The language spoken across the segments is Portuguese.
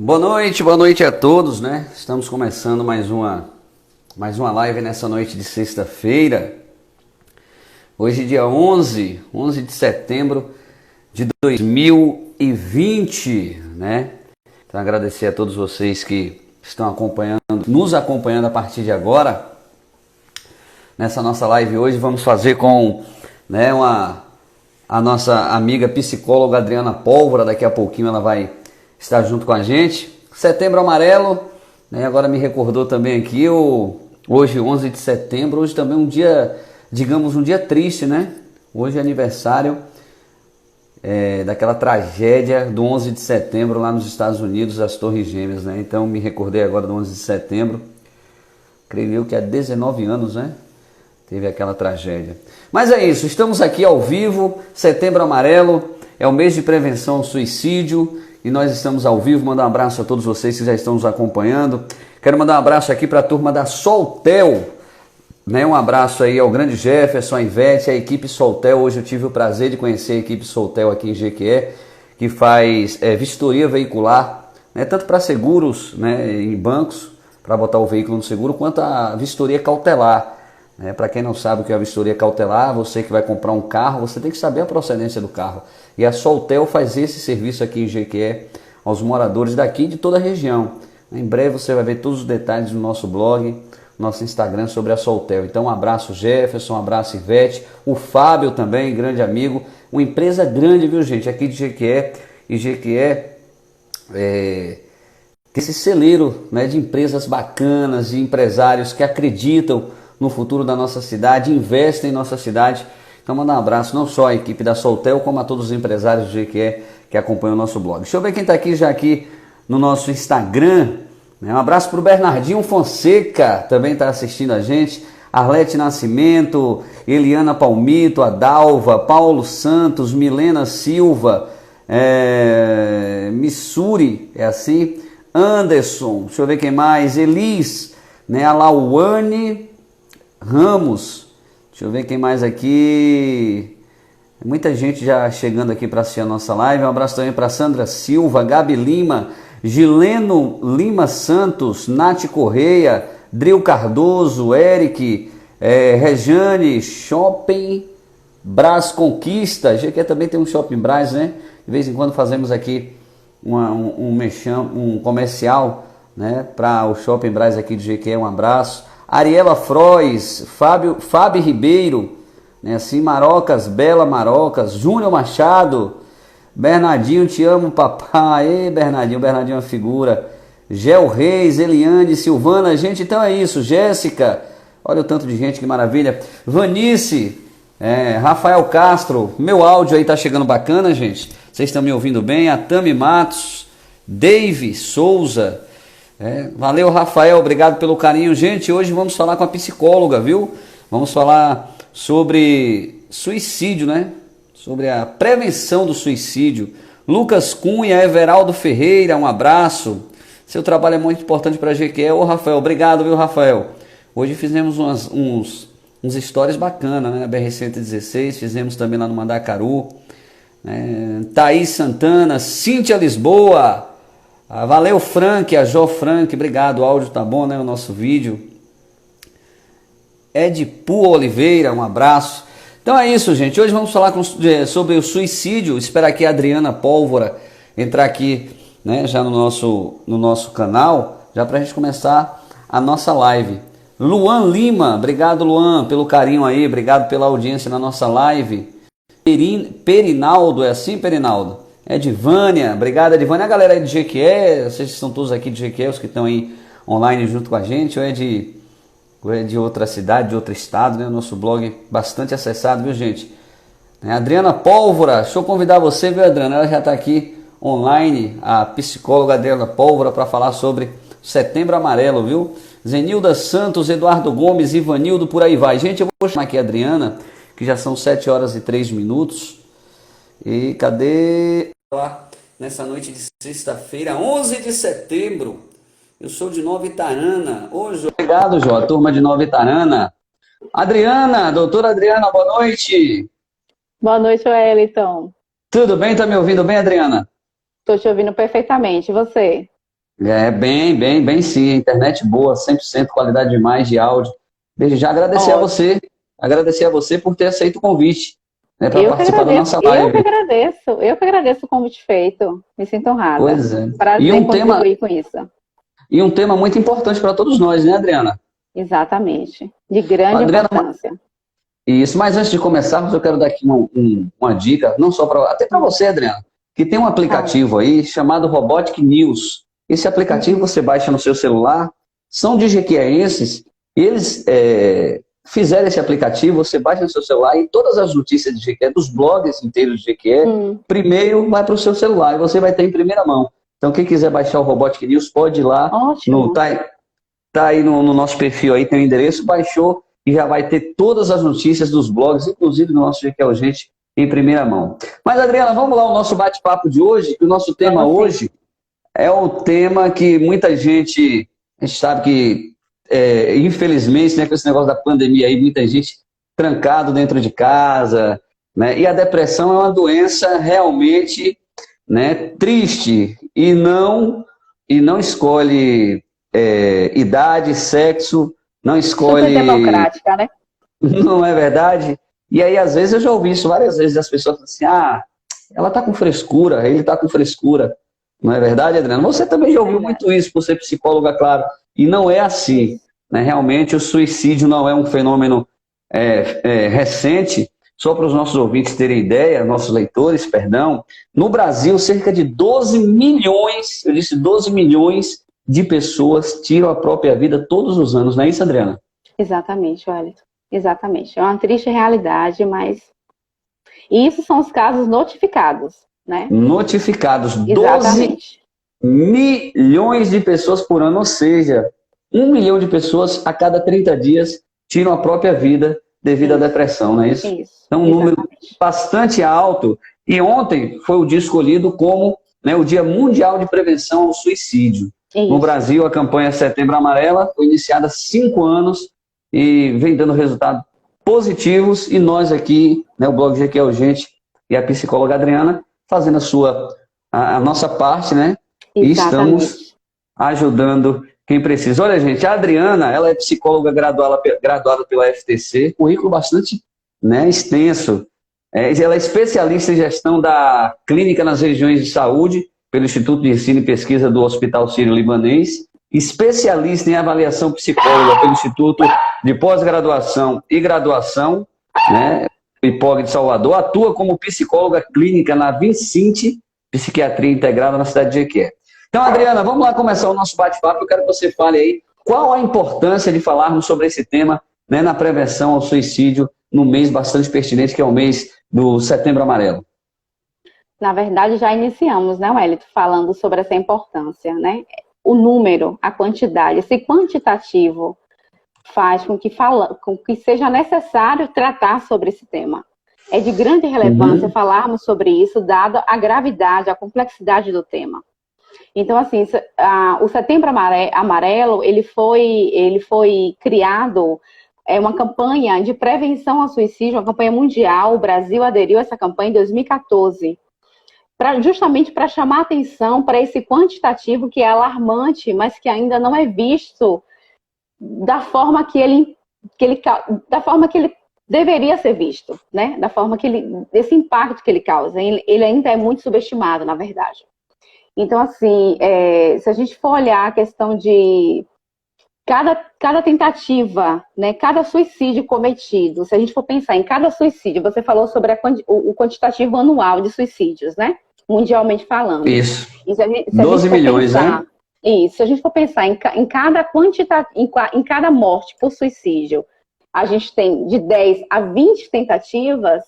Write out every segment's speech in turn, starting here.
Boa noite a todos, né? Estamos começando mais uma live nessa noite de sexta-feira. Hoje dia 11 de setembro de 2020, né? Então agradecer a todos vocês que estão nos acompanhando a partir de agora. Nessa nossa live hoje vamos fazer com, né, a nossa amiga psicóloga Adriana Pólvora. Daqui a pouquinho ela vai estar junto com a gente. Setembro Amarelo, né? Agora me recordou também aqui, hoje 11 de setembro, hoje também um dia, digamos, um dia triste, né? Hoje é aniversário daquela tragédia do 11 de setembro lá nos Estados Unidos, as Torres Gêmeas, né? Então me recordei agora do 11 de setembro, creio eu que há 19 anos, né? Teve aquela tragédia. Mas é isso, estamos aqui ao vivo, Setembro Amarelo, é o mês de prevenção ao suicídio e nós estamos ao vivo. Mandar um abraço a todos vocês que já estão nos acompanhando. Quero mandar um abraço aqui para a turma da Soltel, né? Um abraço aí ao grande Jefferson, a Ivete, a equipe Soltel. Hoje eu tive o prazer de conhecer a equipe Soltel aqui em Jequié, que faz vistoria veicular, né? Tanto para seguros, né, em bancos, para botar o veículo no seguro, quanto a vistoria cautelar. Para quem não sabe o que é a vistoria cautelar, você que vai comprar um carro, você tem que saber a procedência do carro. E a Soltel faz esse serviço aqui em Jequié aos moradores daqui e de toda a região. Em breve você vai ver todos os detalhes no nosso blog, nosso Instagram sobre a Soltel. Então um abraço Jefferson, um abraço Ivete, o Fábio também, grande amigo. Uma empresa grande, viu gente, aqui de Jequié. E Jequié tem esse celeiro, né, de empresas bacanas, de empresários que acreditam no futuro da nossa cidade, investem em nossa cidade. Então mandar um abraço não só à equipe da Soltel, como a todos os empresários de Jequié que acompanham o nosso blog. Deixa eu ver quem está aqui já aqui no nosso Instagram. Um abraço para o Bernardinho Fonseca, também está assistindo a gente. Arlete Nascimento, Eliana Palmito, Adalva, Paulo Santos, Milena Silva, Missuri, é assim? Anderson, deixa eu ver quem mais. Elis, né? A Lauane Ramos, deixa eu ver quem mais aqui. Muita gente já chegando aqui para assistir a nossa live. Um abraço também para Sandra Silva, Gabi Lima, Gileno Lima Santos, Nath Correia, Dril Cardoso, Eric, Rejane, Shopping Brás Conquista. Jequié também tem um Shopping Brás, né? De vez em quando fazemos aqui um comercial, né, para o Shopping Brás aqui de Jequié. Um abraço. Ariela Frois, Fábio Ribeiro, né, assim, Marocas, Bela Marocas, Júnior Machado, Bernardinho, te amo, papai. Ei, Bernardinho é uma figura. Gel Reis, Eliane, Silvana, gente, então é isso. Jéssica, olha o tanto de gente, que maravilha. Vanice, Rafael Castro, meu áudio aí tá chegando bacana, gente. Vocês estão me ouvindo bem? A Tami Matos, Dave Souza. Valeu, Rafael, obrigado pelo carinho. Gente, hoje vamos falar com a psicóloga, viu? Vamos falar sobre suicídio, né? Sobre a prevenção do suicídio. Lucas Cunha, Everaldo Ferreira, um abraço. Seu trabalho é muito importante para a Jequié. Ô, Rafael, obrigado, viu, Rafael? Hoje fizemos uns stories bacanas, né? Na BR-116, fizemos também lá no Mandacaru. Thaís Santana, Cíntia Lisboa. Valeu, Frank, a Jó Frank, obrigado, o áudio tá bom, né, o nosso vídeo. Edipu Oliveira, um abraço. Então é isso, gente, hoje vamos falar sobre o suicídio. Espero aqui a Adriana Pólvora entrar aqui, né, já no nosso canal, já pra gente começar a nossa live. Luan Lima, obrigado, Luan, pelo carinho aí, obrigado pela audiência na nossa live. Perinaldo, é assim, Perinaldo? Edvânia, obrigado, Edvânia. A galera aí de Jequié, vocês estão todos aqui de Jequié, os que estão aí online junto com a gente, ou é de outra cidade, de outro estado, né? Nosso blog bastante acessado, viu, gente? Adriana Pólvora, deixa eu convidar você, viu, Adriana? Ela já está aqui online, a psicóloga Adriana Pólvora, para falar sobre Setembro Amarelo, viu? Zenilda Santos, Eduardo Gomes, Ivanildo, por aí vai. Gente, eu vou chamar aqui a Adriana, que já são 7 horas e 3 minutos. E cadê? Lá nessa noite de sexta-feira, 11 de setembro. Eu sou de Nova Itarana. Hoje, obrigado, Jó, a turma de Nova Itarana. Adriana, doutora Adriana, boa noite. Boa noite, Wellington. Tudo bem? Tá me ouvindo bem, Adriana? Estou te ouvindo perfeitamente. E você? Bem sim. Internet boa, 100% qualidade demais de áudio. Desde já Ótimo. agradecer a você por ter aceito o convite, né, para Eu que participar da agradeço, nossa eu que live. agradeço, eu que agradeço o convite feito. Me sinto honrada. Pois é. Prazer em contribuir com isso. E um tema muito importante para todos nós, né, Adriana? Exatamente. De grande Adriana, importância. isso, mas antes de começarmos, eu quero dar aqui uma dica, não só para, até para Hum, você, Adriana, que tem um fala. aplicativo aí chamado Robotic News. Esse aplicativo Uhum. você baixa no seu celular, são de jequiéenses, eles fizeram esse aplicativo, você baixa no seu celular e todas as notícias de Jequié, dos blogs inteiros de Jequié, Hum, primeiro vai para o seu celular e você vai ter em primeira mão. Então, quem quiser baixar o Robotic News, pode ir lá, ótimo. tá aí no nosso perfil aí, tem o endereço, baixou e já vai ter todas as notícias dos blogs, inclusive do nosso GQ Urgente, em primeira mão. Mas, Adriana, vamos lá, o nosso bate-papo de hoje. O nosso tema Vamos sim. hoje é um tema que muita gente, a gente sabe que, infelizmente, né, com esse negócio da pandemia aí, muita gente trancado dentro de casa, né? E a depressão é uma doença realmente, né, triste e não escolhe idade, sexo, não Super escolhe, democrática, né? não é verdade? E aí, às vezes, eu já ouvi isso várias vezes, as pessoas falam assim, ela tá com frescura, ele tá com frescura. Não é verdade, Adriana? Você também já ouviu Verdade. muito isso, por ser psicóloga, claro. E não é assim, Isso. né? Realmente, o suicídio não é um fenômeno recente. Só para os nossos ouvintes terem ideia, nossos leitores, perdão, no Brasil, cerca de 12 milhões, eu disse 12 milhões de pessoas tiram a própria vida todos os anos, não é isso, Adriana? Exatamente, Wellington. Exatamente. É uma triste realidade, mas. E isso são os casos notificados, né? Notificados 12 Exatamente. milhões de pessoas por ano, ou seja, 1 milhão de pessoas a cada 30 dias tiram a própria vida devido à Isso, depressão, não é isso? isso. Então, um número Exatamente. bastante alto. E ontem foi o dia escolhido como, né, o Dia Mundial de Prevenção ao Suicídio. No Isso. Brasil, a campanha Setembro Amarela foi iniciada há 5 anos e vem dando resultados positivos. E nós aqui, né, o Blog GQ Urgente e a psicóloga Adriana, fazendo a nossa parte, né? E estamos Exatamente. ajudando quem precisa. Olha, gente, a Adriana, ela é psicóloga graduada pela FTC, currículo bastante, né, extenso. Ela é especialista em gestão da clínica nas regiões de saúde pelo Instituto de Ensino e Pesquisa do Hospital Sírio-Libanês, especialista em avaliação psicóloga pelo Instituto de Pós-Graduação e Graduação, né, IPOG de Salvador, atua como psicóloga clínica na Vincinte Psiquiatria Integrada na cidade de Jequié. Então, Adriana, vamos lá começar o nosso bate-papo. Eu quero que você fale aí qual a importância de falarmos sobre esse tema, né, na prevenção ao suicídio, no mês bastante pertinente, que é o mês do Setembro Amarelo. Na verdade, já iniciamos, né, Wellington, falando sobre essa importância, né? O número, a quantidade, esse quantitativo faz com que seja necessário tratar sobre esse tema. É de grande relevância Uhum. falarmos sobre isso, dada a gravidade, a complexidade do tema. Então, assim, o Setembro Amarelo, ele foi criado, uma campanha de prevenção ao suicídio, uma campanha mundial. O Brasil aderiu a essa campanha em 2014, justamente para chamar atenção para esse quantitativo que é alarmante, mas que ainda não é visto da forma da forma que ele deveria ser visto, né? Da forma esse impacto que ele causa. Ele ainda é muito subestimado, na verdade. Então, assim, se a gente for olhar a questão de cada tentativa, né, cada suicídio cometido, se a gente for pensar em cada suicídio, você falou sobre o quantitativo anual de suicídios, né? Mundialmente falando. Isso. E se a gente 12 for milhões, né? pensar, se a gente for pensar em cada morte por suicídio, a gente tem de 10 a 20 tentativas,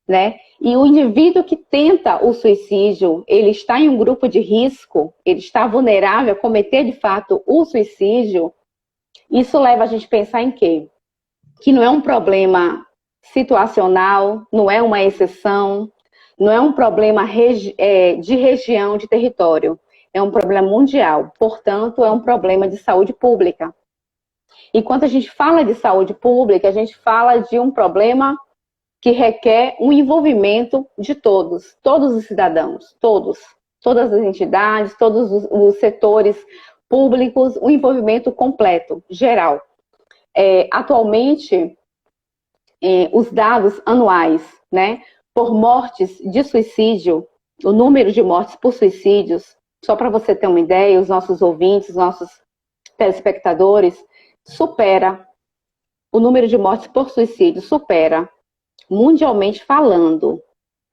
né? E o indivíduo que tenta o suicídio, ele está em um grupo de risco, ele está vulnerável a cometer de fato o suicídio. Isso leva a gente a pensar em quê? Que não é um problema situacional, não é uma exceção, não é um problema de região, de território. É um problema mundial. Portanto, é um problema de saúde pública. E quando a gente fala de saúde pública, a gente fala de um problema que requer um envolvimento de todos os cidadãos, todos. todas as entidades, todos os setores públicos, o envolvimento completo, geral. Atualmente, os dados anuais, né, por mortes de suicídio, o número de mortes por suicídios, só para você ter uma ideia, os nossos ouvintes, os nossos telespectadores, o número de mortes por suicídio supera, mundialmente falando,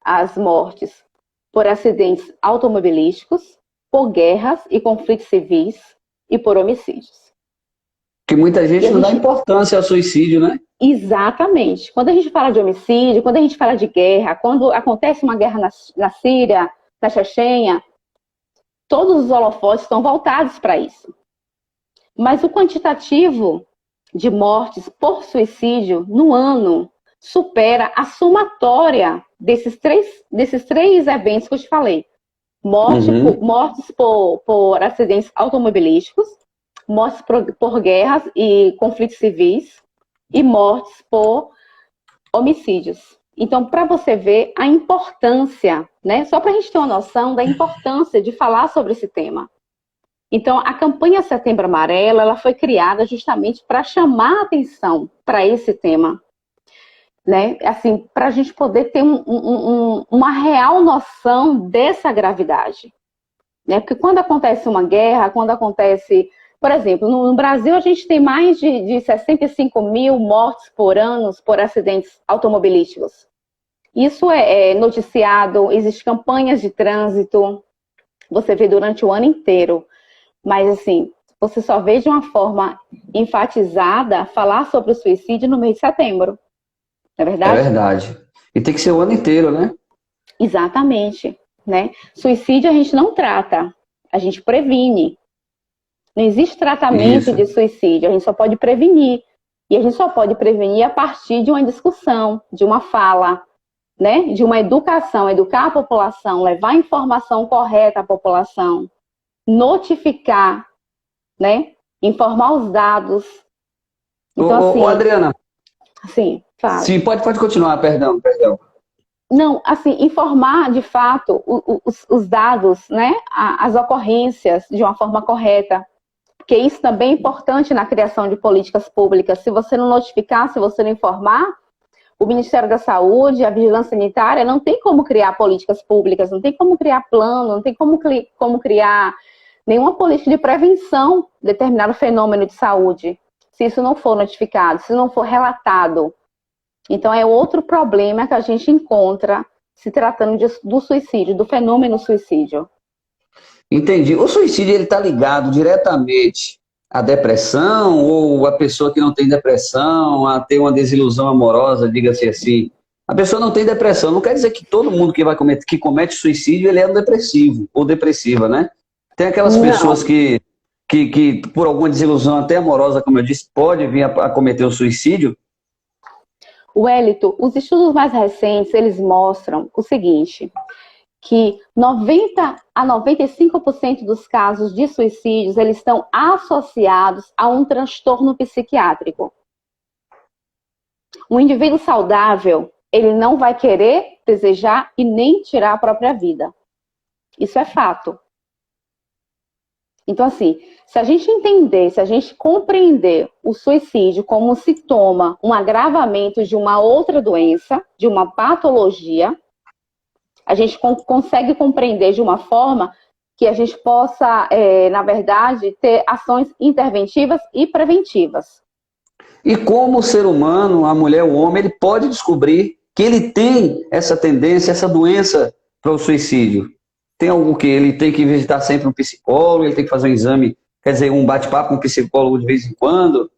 as mortes por acidentes automobilísticos, por guerras e conflitos civis e por homicídios. Que muita gente não dá importância ao suicídio, né? Exatamente. Quando a gente fala de homicídio, quando a gente fala de guerra, quando acontece uma guerra na Síria, na Chechênia, todos os holofotes estão voltados para isso. Mas o quantitativo de mortes por suicídio no ano supera a somatória desses três eventos que eu te falei. Mortes por acidentes automobilísticos, mortes por guerras e conflitos civis e mortes por homicídios. Então, para você ver a importância, né? Só para a gente ter uma noção da importância de falar sobre esse tema. Então, a campanha Setembro Amarelo, ela foi criada justamente para chamar a atenção para esse tema, né? Assim, para a gente poder ter uma real noção dessa gravidade, né? Porque quando acontece uma guerra, quando acontece, por exemplo, no Brasil a gente tem mais de 65 mil mortes por ano por acidentes automobilísticos. Isso é noticiado, existem campanhas de trânsito, você vê durante o ano inteiro. Mas, assim, você só vê de uma forma enfatizada falar sobre o suicídio no mês de setembro. Não é verdade? É verdade. E tem que ser o ano inteiro, né? Exatamente. Né? Suicídio a gente não trata, a gente previne. Não existe tratamento de suicídio, a gente só pode prevenir. E a gente só pode prevenir a partir de uma discussão, de uma fala, né? De uma educação, educar a população, levar a informação correta à população, notificar, né? Informar os dados. Então, assim, Adriana. Sim, fala. Sim, pode continuar, perdão. Não, assim, informar de fato os dados, né? As ocorrências de uma forma correta. Porque isso também é importante na criação de políticas públicas. Se você não notificar, se você não informar, o Ministério da Saúde, a Vigilância Sanitária, não tem como criar políticas públicas, não tem como criar plano, não tem como criar nenhuma política de prevenção de determinado fenômeno de saúde, se isso não for notificado, se não for relatado. Então, é outro problema que a gente encontra se tratando do suicídio, do fenômeno suicídio. Entendi. O suicídio, ele está ligado diretamente à depressão, ou a pessoa que não tem depressão, a ter uma desilusão amorosa, diga-se assim. A pessoa não tem depressão, não quer dizer que todo mundo que comete suicídio, ele é um depressivo ou depressiva, né? Tem aquelas pessoas que por alguma desilusão até amorosa, como eu disse, pode vir a cometer o suicídio. Wellington, os estudos mais recentes, eles mostram o seguinte, que 90 a 95% dos casos de suicídios, eles estão associados a um transtorno psiquiátrico. Um indivíduo saudável, ele não vai querer, desejar e nem tirar a própria vida. Isso é fato. Então, assim, se a gente entender, se a gente compreender o suicídio como um sintoma, um agravamento de uma outra doença, de uma patologia, a gente consegue compreender de uma forma que a gente possa, na verdade, ter ações interventivas e preventivas. E como o ser humano, a mulher, o homem, ele pode descobrir que ele tem essa tendência, essa doença para o suicídio? Tem algo que ele tem que visitar sempre um psicólogo, ele tem que fazer um exame, quer dizer, um bate-papo com um psicólogo de vez em quando?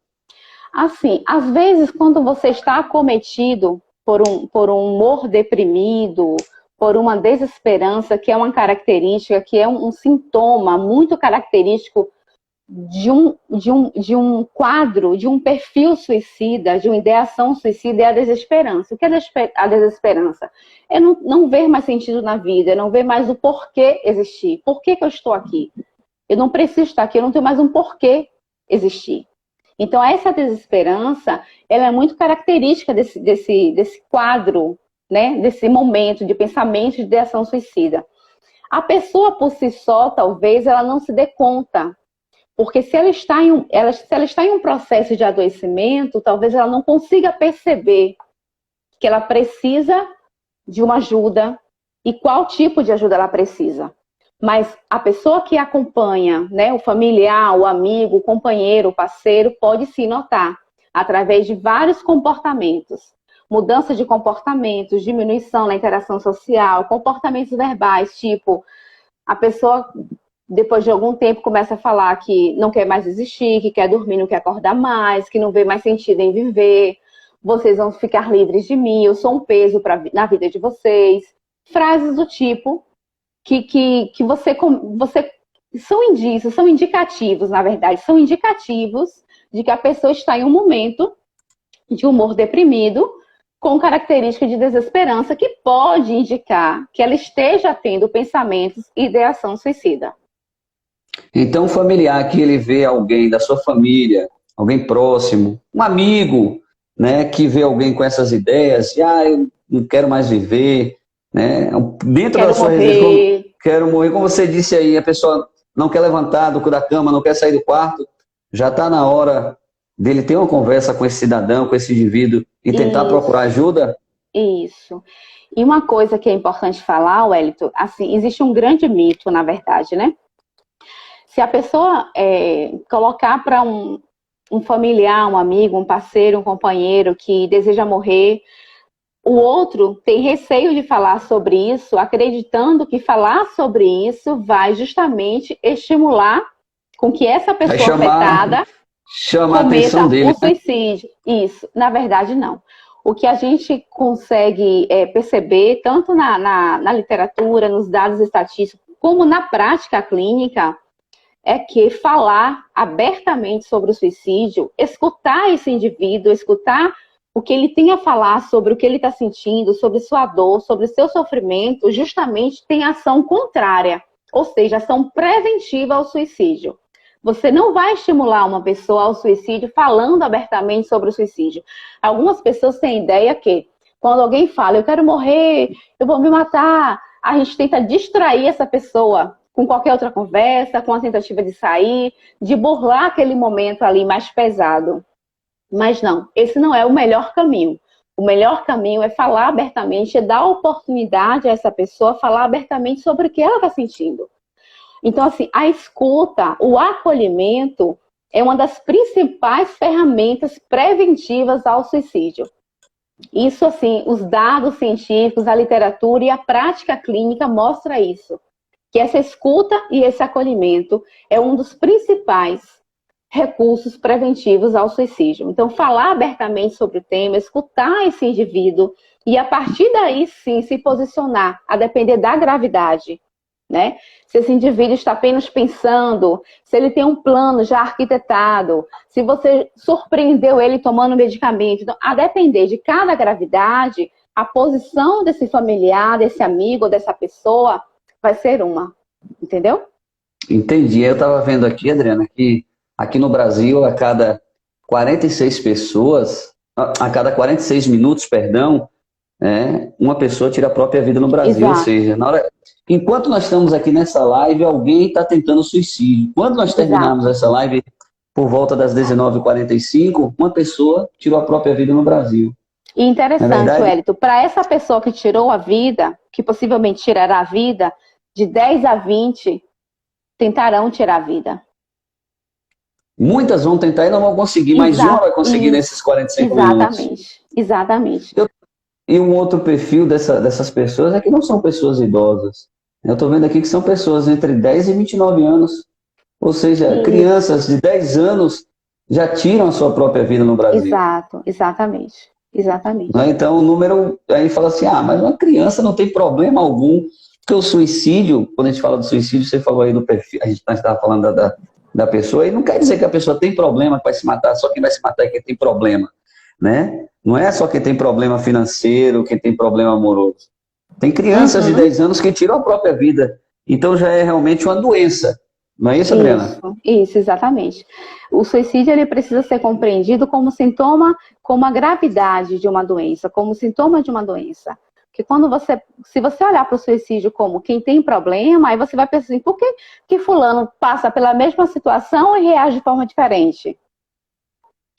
Assim, às vezes, quando você está acometido por um humor deprimido, por uma desesperança, que é uma característica, que é um sintoma muito característico de um quadro, de um perfil suicida, de uma ideação suicida, é a desesperança. O que é a desesperança? É não ver mais sentido na vida, é não ver mais o porquê existir. Por que eu estou aqui? Eu não preciso estar aqui, eu não tenho mais um porquê existir. Então, essa desesperança, ela é muito característica desse quadro, né? Desse momento de pensamento de ideação suicida. A pessoa por si só, talvez, ela não se dê conta. Porque se ela está em um processo de adoecimento, talvez ela não consiga perceber que ela precisa de uma ajuda e qual tipo de ajuda ela precisa. Mas a pessoa que acompanha, né, o familiar, o amigo, o companheiro, o parceiro, pode sim notar através de vários comportamentos. Mudança de comportamentos, diminuição na interação social, comportamentos verbais, tipo, a pessoa, depois de algum tempo, começa a falar que não quer mais existir, que quer dormir, não quer acordar mais, que não vê mais sentido em viver, vocês vão ficar livres de mim, eu sou um peso na vida de vocês. Frases do tipo que você são indícios, são indicativos, na verdade, são indicativos de que a pessoa está em um momento de humor deprimido, com característica de desesperança, que pode indicar que ela esteja tendo pensamentos e ideação suicida. Então, o familiar que ele vê alguém da sua família, alguém próximo, um amigo, né, que vê alguém com essas ideias, eu não quero mais viver, né, dentro da sua residência, quero morrer, como você disse aí, a pessoa não quer levantar da cama, não quer sair do quarto, já está na hora dele ter uma conversa com esse cidadão, com esse indivíduo e tentar procurar ajuda? Isso. E uma coisa que é importante falar, Wellington, assim, existe um grande mito, na verdade, né? Se a pessoa colocar para um familiar, um amigo, um parceiro, um companheiro que deseja morrer, o outro tem receio de falar sobre isso, acreditando que falar sobre isso vai justamente estimular com que essa pessoa afetada cometa o suicídio. Isso, na verdade, não. O que a gente consegue perceber, tanto na literatura, nos dados estatísticos, como na prática clínica, é que falar abertamente sobre o suicídio, escutar esse indivíduo, escutar o que ele tem a falar sobre o que ele está sentindo, sobre sua dor, sobre o seu sofrimento, justamente tem ação contrária, ou seja, ação preventiva ao suicídio. Você não vai estimular uma pessoa ao suicídio falando abertamente sobre o suicídio. Algumas pessoas têm a ideia que, quando alguém fala, eu quero morrer, eu vou me matar, a gente tenta distrair essa pessoa com qualquer outra conversa, com a tentativa de sair, de burlar aquele momento ali mais pesado. Mas não, esse não é o melhor caminho. O melhor caminho é falar abertamente, é dar oportunidade a essa pessoa falar abertamente sobre o que ela está sentindo. Então, assim, a escuta, o acolhimento é uma das principais ferramentas preventivas ao suicídio. Isso, assim, os dados científicos, a literatura e a prática clínica mostra isso. Que essa escuta e esse acolhimento é um dos principais recursos preventivos ao suicídio. Então, falar abertamente sobre o tema, escutar esse indivíduo e, a partir daí, sim, se posicionar, a depender da gravidade, né? Se esse indivíduo está apenas pensando, se ele tem um plano já arquitetado, se você surpreendeu ele tomando medicamento. Então, a depender de cada gravidade, a posição desse familiar, desse amigo, dessa pessoa, vai ser uma. Entendeu? Entendi. Eu estava vendo aqui, Adriana, que aqui no Brasil, a cada 46 pessoas, a cada 46 minutos, perdão, uma pessoa tira a própria vida no Brasil. Exato. Ou seja, enquanto nós estamos aqui nessa live, alguém está tentando suicídio. Quando nós terminarmos essa live, por volta das 19h45, uma pessoa tirou a própria vida no Brasil. E interessante, Wellington, para essa pessoa que tirou a vida, que possivelmente tirará a vida, de 10 a 20 tentarão tirar a vida. Muitas vão tentar e não vão conseguir, mas uma vai conseguir nesses 45 minutos. Exatamente. E um outro perfil dessas pessoas é que não são pessoas idosas. Eu estou vendo aqui que são pessoas entre 10 e 29 anos. Ou seja, crianças de 10 anos já tiram a sua própria vida no Brasil. Exatamente. Então o número aí fala assim, mas uma criança não tem problema algum. Porque o suicídio, quando a gente fala do suicídio, você falou aí do perfil, a gente estava falando da pessoa, e não quer dizer que a pessoa tem problema que vai se matar, só quem vai se matar é quem tem problema, né? Não é só quem tem problema financeiro, quem tem problema amoroso. Tem crianças de 10 anos que tiram a própria vida, então já é realmente uma doença, não é isso, Adriana? Isso, exatamente. O suicídio ele precisa ser compreendido como sintoma, como a gravidade de uma doença, como sintoma de uma doença. Que se você olhar para o suicídio como quem tem problema, aí você vai pensar assim, por que fulano passa pela mesma situação e reage de forma diferente?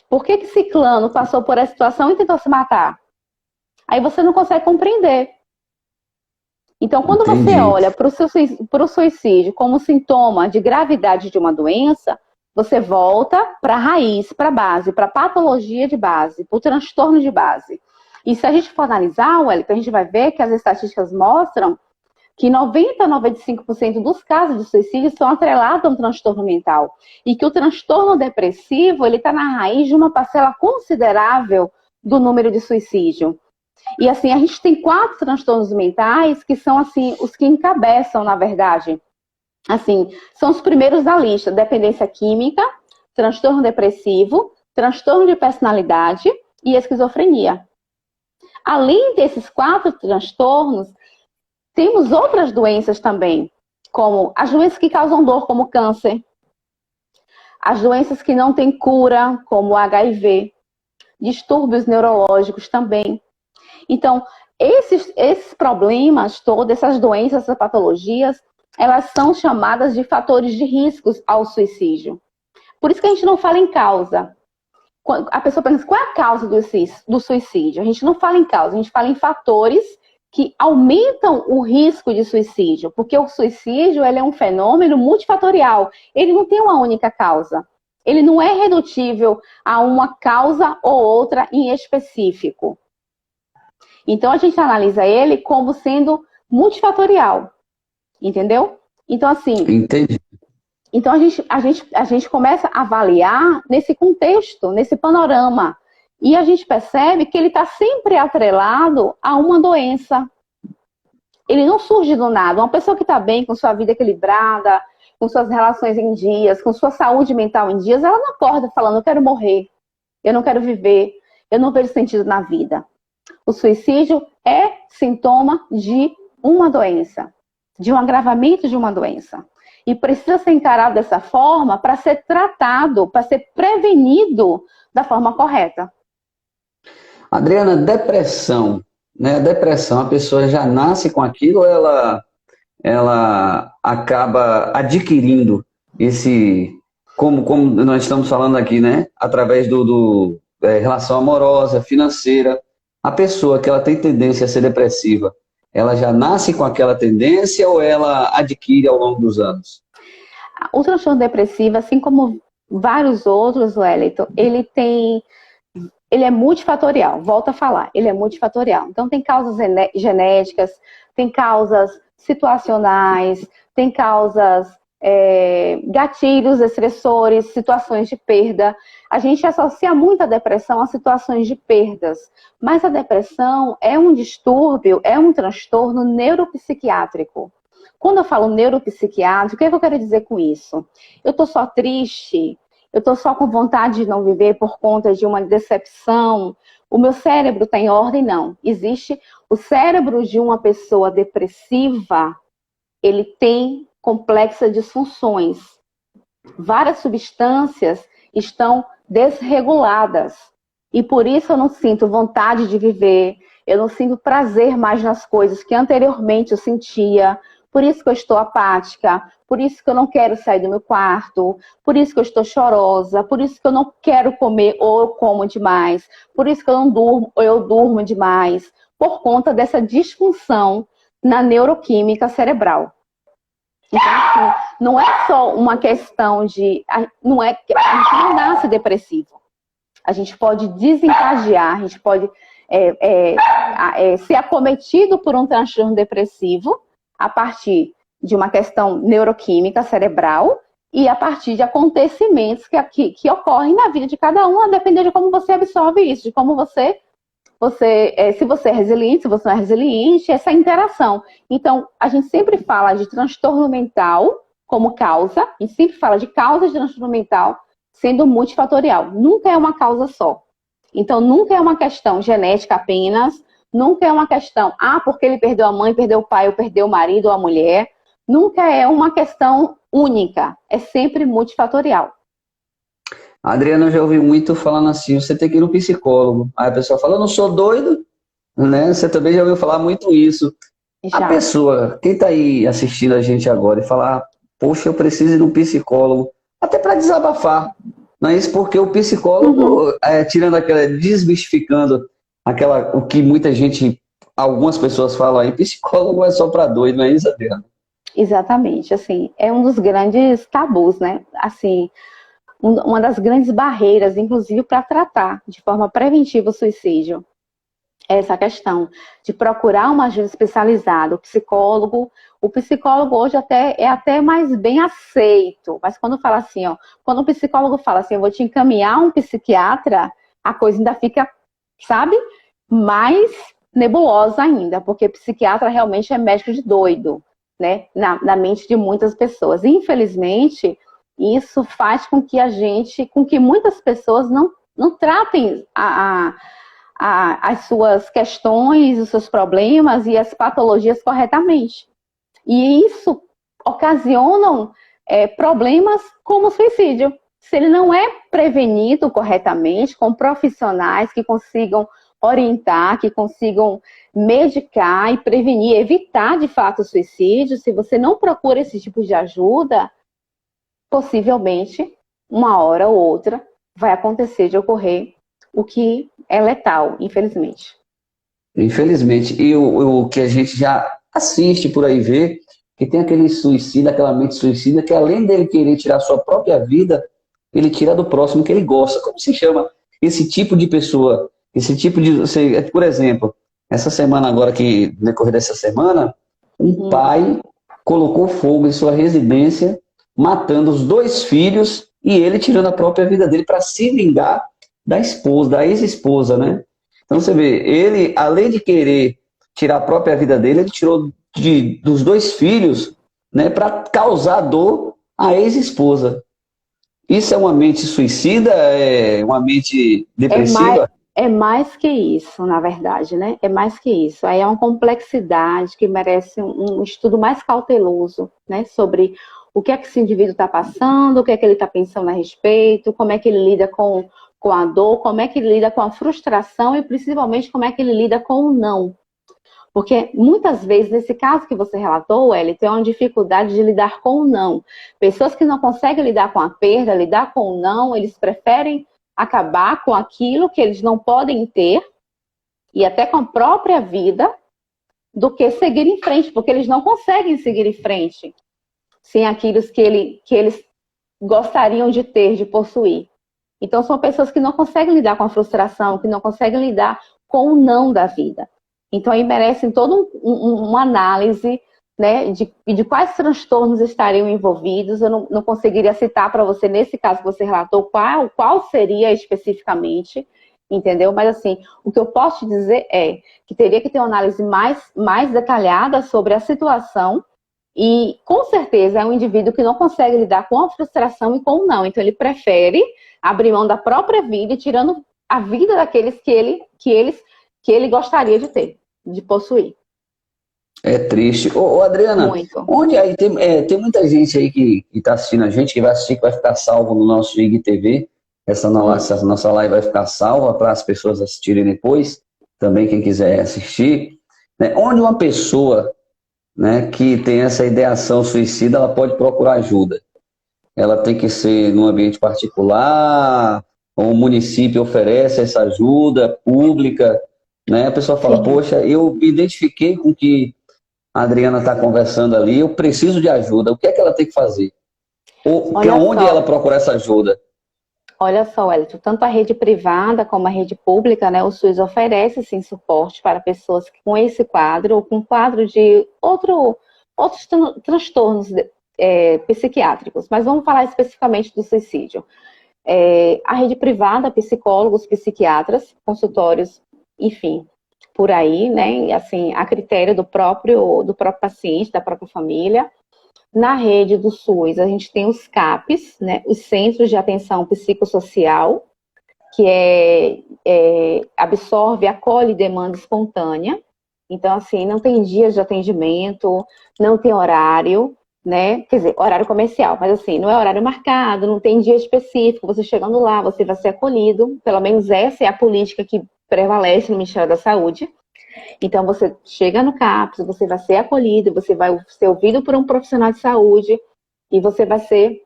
Por que ciclano passou por essa situação e tentou se matar? Aí você não consegue compreender. Então, quando você Entendi. olha para o suicídio como sintoma de gravidade de uma doença, você volta para a raiz, para a base, para a patologia de base, para o transtorno de base. E se a gente for analisar, Wellington, a gente vai ver que as estatísticas mostram que 90 a 95% dos casos de suicídio são atrelados a um transtorno mental. E que o transtorno depressivo ele está na raiz de uma parcela considerável do número de suicídio. E assim, a gente tem 4 transtornos mentais que são assim os que encabeçam, na verdade. Assim, são os primeiros da lista: dependência química, transtorno depressivo, transtorno de personalidade e esquizofrenia. Além desses 4 transtornos, temos outras doenças também, como as doenças que causam dor, como câncer, as doenças que não têm cura, como o HIV, distúrbios neurológicos também. Então, esses problemas todos, essas doenças, essas patologias, elas são chamadas de fatores de riscos ao suicídio. Por isso que a gente não fala em causa. A pessoa pensa, qual é a causa do suicídio? A gente não fala em causa, a gente fala em fatores que aumentam o risco de suicídio, porque o suicídio ele é um fenômeno multifatorial, ele não tem uma única causa. Ele não é redutível a uma causa ou outra em específico. Então, a gente analisa ele como sendo multifatorial, entendeu? Então, assim... Entendi. Então, a gente começa a avaliar nesse contexto, nesse panorama. E a gente percebe que ele está sempre atrelado a uma doença. Ele não surge do nada. Uma pessoa que está bem, com sua vida equilibrada, com suas relações em dias, com sua saúde mental em dias, ela não acorda falando, eu quero morrer, eu não quero viver, eu não vejo sentido na vida. O suicídio é sintoma de uma doença, de um agravamento de uma doença. E precisa ser encarado dessa forma para ser tratado, para ser prevenido da forma correta. Adriana, depressão, né? Depressão, a pessoa já nasce com aquilo ou ela acaba adquirindo esse, como nós estamos falando aqui, né? Através relação amorosa, financeira. A pessoa que ela tem tendência a ser depressiva, ela já nasce com aquela tendência ou ela adquire ao longo dos anos? O transtorno depressivo, assim como vários outros, Wellington, ele é multifatorial, volto a falar, ele é multifatorial. Então tem causas genéticas, tem causas situacionais, tem causas gatilhos, estressores, situações de perda. A gente associa muito a depressão a situações de perdas, mas a depressão é um distúrbio, é um transtorno neuropsiquiátrico. Quando eu falo neuropsiquiátrico, o que é que eu quero dizer com isso? Eu estou só triste, eu estou só com vontade de não viver por conta de uma decepção, o meu cérebro está em ordem? Não. Existe o cérebro de uma pessoa depressiva, ele tem complexas disfunções. Várias substâncias estão desreguladas. E por isso eu não sinto vontade de viver, eu não sinto prazer mais nas coisas que anteriormente eu sentia. Por isso que eu estou apática, por isso que eu não quero sair do meu quarto, por isso que eu estou chorosa, por isso que eu não quero comer ou eu como demais, por isso que eu não durmo ou eu durmo demais, por conta dessa disfunção na neuroquímica cerebral. Então, assim, não é só uma questão de... a gente não nasce depressivo. A gente pode desencadear, a gente pode ser acometido por um transtorno depressivo a partir de uma questão neuroquímica cerebral e a partir de acontecimentos que ocorrem na vida de cada um, a depender de como você absorve isso, de como se você é resiliente, se você não é resiliente, essa interação. Então, a gente sempre fala de transtorno mental como causa, a gente sempre fala de causa de transtorno mental sendo multifatorial. Nunca é uma causa só. Então, nunca é uma questão genética apenas, nunca é uma questão, porque ele perdeu a mãe, perdeu o pai, ou perdeu o marido ou a mulher. Nunca é uma questão única, é sempre multifatorial. A Adriana, eu já ouvi muito falando assim, você tem que ir no psicólogo. Aí a pessoa fala, eu não sou doido, né? Você também já ouviu falar muito isso. A Já. pessoa, quem está aí assistindo a gente agora e falar, poxa, eu preciso ir de um psicólogo, até para desabafar, não é isso? Porque o Uhum. psicólogo, tirando aquela, desmistificando aquela, o que muita gente, algumas pessoas falam aí, psicólogo é só para doido, não é isso, Adriano? Exatamente, assim, é um dos grandes tabus, né? Assim, uma das grandes barreiras, inclusive, para tratar de forma preventiva o suicídio. É essa questão de procurar uma ajuda especializada, o psicólogo hoje é até mais bem aceito, mas quando fala assim, ó, quando o psicólogo fala assim, eu vou te encaminhar um psiquiatra, a coisa ainda fica, sabe, mais nebulosa ainda, porque psiquiatra realmente é médico de doido, né, na mente de muitas pessoas. Infelizmente, isso faz com que muitas pessoas não tratem as suas questões, os seus problemas e as patologias corretamente. E isso ocasionam problemas como o suicídio. Se ele não é prevenido corretamente, com profissionais que consigam orientar, que consigam medicar e prevenir, evitar de fato o suicídio, se você não procura esse tipo de ajuda, possivelmente, uma hora ou outra, vai acontecer de ocorrer o que é letal, infelizmente. Infelizmente. E o que a gente já assiste por aí, vê, que tem aquele suicida, aquela mente suicida, que além dele querer tirar sua própria vida, ele tira do próximo que ele gosta. Como se chama esse tipo de pessoa? Esse tipo de. Por exemplo, essa semana agora, que no decorrer dessa semana, um Hum. pai colocou fogo em sua residência, matando os dois filhos e ele tirando a própria vida dele para se vingar da esposa, da ex-esposa, né? Então você vê, ele, além de querer tirar a própria vida dele, ele tirou dos dois filhos, né, para causar dor à ex-esposa. Isso é uma mente suicida? É uma mente É mais, depressiva? é mais que isso, na verdade, né? É mais que isso. Aí é uma complexidade que merece um estudo mais cauteloso, né? Sobre o que é que esse indivíduo está passando, o que é que ele está pensando a respeito, como é que ele lida com a dor, como é que ele lida com a frustração e principalmente como é que ele lida com o não. Porque muitas vezes, nesse caso que você relatou, ele tem uma dificuldade de lidar com o não. Pessoas que não conseguem lidar com a perda, lidar com o não, eles preferem acabar com aquilo que eles não podem ter e até com a própria vida do que seguir em frente, porque eles não conseguem seguir em frente sem aquilo que eles gostariam de ter, de possuir. Então, são pessoas que não conseguem lidar com a frustração, que não conseguem lidar com o não da vida. Então, aí merecem toda uma análise, né, de quais transtornos estariam envolvidos. Eu não conseguiria citar para você, nesse caso que você relatou, qual seria especificamente, entendeu? Mas, assim, o que eu posso te dizer é que teria que ter uma análise mais detalhada sobre a situação e, com certeza, é um indivíduo que não consegue lidar com a frustração e com o não. Então, ele prefere abrir mão da própria vida e tirando a vida daqueles que ele gostaria de ter, de possuir. É triste. Ô, Adriana, Muito. onde aí tem muita gente aí que está assistindo a gente, que vai assistir, que vai ficar salvo no nosso IGTV. Hum. Essa nossa live vai ficar salva para as pessoas assistirem depois, também quem quiser assistir. Né? Onde uma pessoa, né, que tem essa ideação suicida, ela pode procurar ajuda. Ela tem que ser num ambiente particular, ou o município oferece essa ajuda pública, né? A pessoa fala, Sim. poxa, eu me identifiquei com o que a Adriana está conversando ali, eu preciso de ajuda. O que é que ela tem que fazer? Ou Olha onde ela só, procura essa ajuda? olha só, Wellington, tanto a rede privada como a rede pública, né, o SUS oferece sim suporte para pessoas com esse quadro ou com quadro de outros transtornos psiquiátricos. Mas vamos falar especificamente do suicídio. A rede privada, psicólogos, psiquiatras, consultórios, enfim, por aí, né? Assim, a critério do próprio paciente, da própria família. Na rede do SUS, a gente tem os CAPs, né? Os Centros de Atenção Psicossocial, que absorve, acolhe demanda espontânea. Então, assim, não tem dias de atendimento, não tem horário, né? Quer dizer, horário comercial, mas assim, não é horário marcado, não tem dia específico. Você chegando lá, você vai ser acolhido. Pelo menos essa é a política que prevalece no Ministério da Saúde. Então, você chega no CAPS, você vai ser acolhido, você vai ser ouvido por um profissional de saúde e você vai ser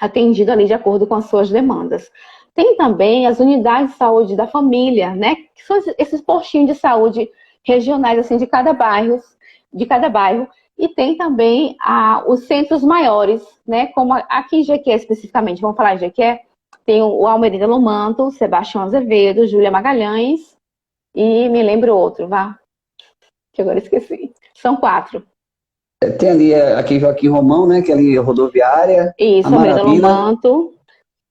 atendido ali de acordo com as suas demandas. Tem também as unidades de saúde da família, né? Que são esses postinhos de saúde regionais, assim, de cada bairro. E tem também os centros maiores, né? Como aqui em Jequié especificamente, vamos falar de Jequié, tem o Almerida Lomanto, Sebastião Azevedo, Júlia Magalhães e me lembro outro, que agora esqueci. São 4. Tem ali aqui Joaquim Romão, né? Que é ali a rodoviária, a Isso, Almerida Marabina. Lomanto.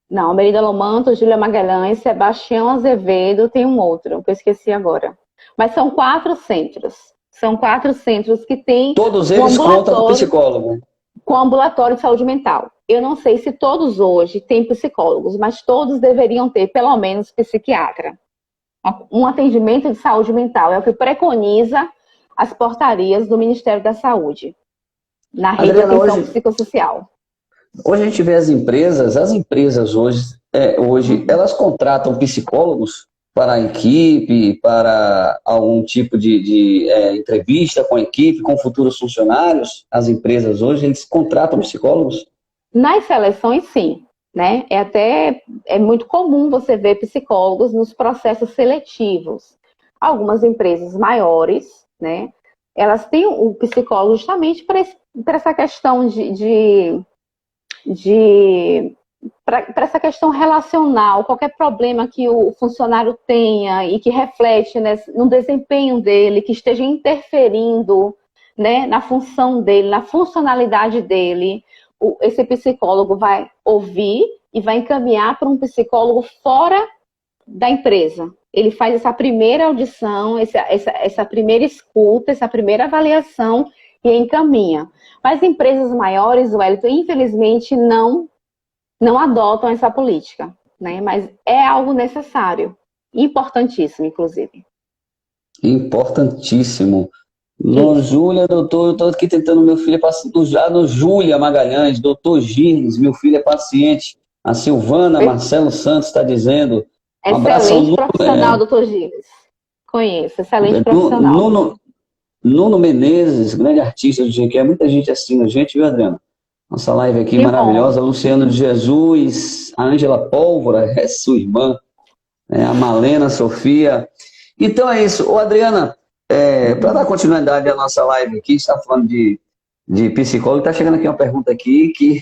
Não, Almerida Lomanto, Júlia Magalhães, Sebastião Azevedo, tem um outro, que eu esqueci agora. Mas são 4 centros. São 4 centros que têm Todos um eles contam com ambulatório, psicólogo. com ambulatório de saúde mental. Eu não sei se todos hoje têm psicólogos, mas todos deveriam ter, pelo menos, psiquiatra. Um atendimento de saúde mental é o que preconiza as portarias do Ministério da Saúde, na rede de Adriana, atenção psicossocial. hoje a gente vê as empresas hoje elas contratam psicólogos para a equipe, para algum tipo de entrevista com a equipe, com futuros funcionários. As empresas hoje, eles contratam psicólogos? Nas seleções, sim, né? É muito comum você ver psicólogos nos processos seletivos. Algumas empresas maiores, né? Elas têm o psicólogo justamente para essa questão para essa questão relacional, qualquer problema que o funcionário tenha e que reflete, né, no desempenho dele, que esteja interferindo, né, na função dele, na funcionalidade dele, esse psicólogo vai ouvir e vai encaminhar para um psicólogo fora da empresa. Ele faz essa primeira audição, essa primeira escuta, essa primeira avaliação e encaminha. Mas empresas maiores, Wellington, infelizmente não adotam essa política, né? Mas é algo necessário, importantíssimo, inclusive. Importantíssimo. Isso. Júlia, doutor, eu estou aqui tentando, meu filho é paciente, já no Júlia Magalhães, doutor Gires, meu filho é paciente. A Silvana Marcelo Santos está dizendo, um abração, Excelente profissional, doutor Gilles. Conheço, excelente profissional. Nuno Menezes, grande artista do GQ, muita gente assistindo a gente, viu, Adriana? Nossa live aqui Que bom. maravilhosa, Luciano de Jesus, a Ângela Pólvora, é sua irmã, a Malena Sofia. Então é isso. Ô, Adriana, para dar continuidade à nossa live aqui, está falando de psicólogo, está chegando aqui uma pergunta aqui que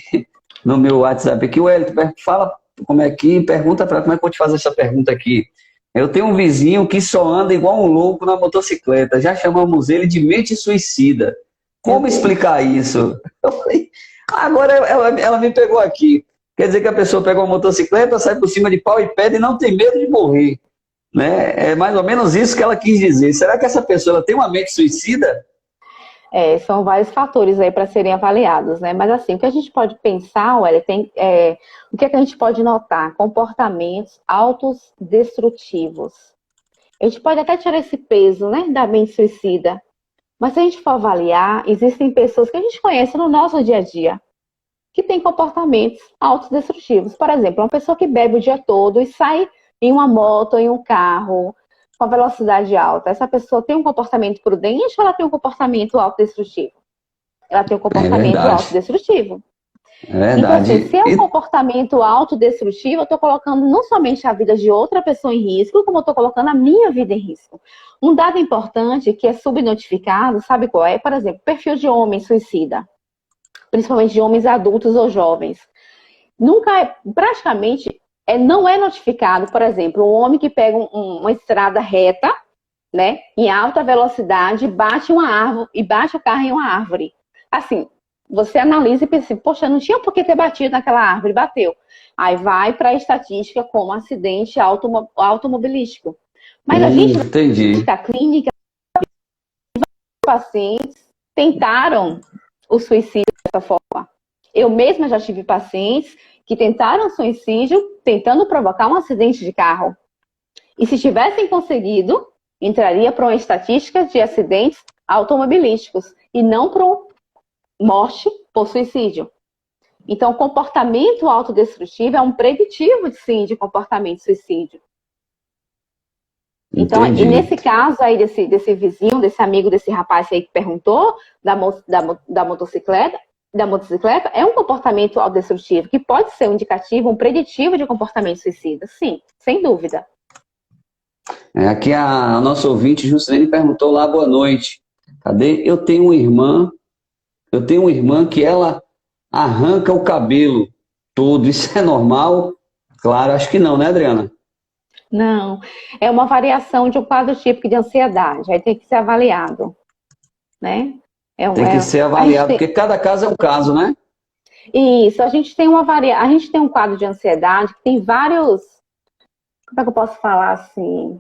no meu WhatsApp aqui, o Wellington, fala como é que, pergunta para como é que eu vou te fazer essa pergunta aqui. Eu tenho um vizinho que só anda igual um louco na motocicleta, já chamamos ele de mente suicida. Como explicar isso? Eu falei, agora ela me pegou aqui. Quer dizer que a pessoa pega uma motocicleta, sai por cima de pau e pedra e não tem medo de morrer. Né? É mais ou menos isso que ela quis dizer. Será que essa pessoa ela tem uma mente suicida? São vários fatores aí para serem avaliados, né? Mas assim, o que a gente pode pensar, o que a gente pode notar? Comportamentos autodestrutivos. A gente pode até tirar esse peso, né, da mente suicida. Mas se a gente for avaliar, existem pessoas que a gente conhece no nosso dia a dia que têm comportamentos autodestrutivos. Por exemplo, uma pessoa que bebe o dia todo e sai em uma moto, em um carro, com velocidade alta. Essa pessoa tem um comportamento prudente ou ela tem um comportamento autodestrutivo? Ela tem um comportamento autodestrutivo. É verdade. Então, assim, se é um comportamento autodestrutivo, eu estou colocando não somente a vida de outra pessoa em risco, como eu estou colocando a minha vida em risco. Um dado importante que é subnotificado, sabe qual é? Por exemplo, perfil de homem suicida, principalmente de homens adultos ou jovens. Praticamente, não é notificado, por exemplo, um homem que pega uma estrada reta, né, em alta velocidade, bate uma árvore e bate o carro em uma árvore. Assim, você analisa e pensa, poxa, não tinha por que ter batido naquela árvore, bateu. Aí vai para a estatística como acidente automobilístico. Mas a gente, na clínica, pacientes tentaram o suicídio dessa forma. Eu mesma já tive pacientes que tentaram suicídio tentando provocar um acidente de carro. E se tivessem conseguido, entraria para uma estatística de acidentes automobilísticos e não para morte por suicídio. Então, comportamento autodestrutivo é um preditivo, sim, de comportamento de suicídio. Então, e Entendi. nesse caso aí desse vizinho, desse amigo, desse rapaz aí que perguntou da motocicleta, é um comportamento autodestrutivo que pode ser um indicativo, um preditivo de comportamento suicida. Sim, sem dúvida. Aqui a nossa ouvinte, Juscelene, perguntou lá, boa noite. Cadê? Eu tenho uma irmã que ela arranca o cabelo todo. Isso é normal? Claro, acho que não, né, Adriana? Não, é uma variação de um quadro típico de ansiedade, aí tem que ser avaliado, né? Tem que ser A gente avaliado, tem, porque cada caso é um caso, né? isso, a gente tem um quadro de ansiedade que tem vários, como é que eu posso falar assim?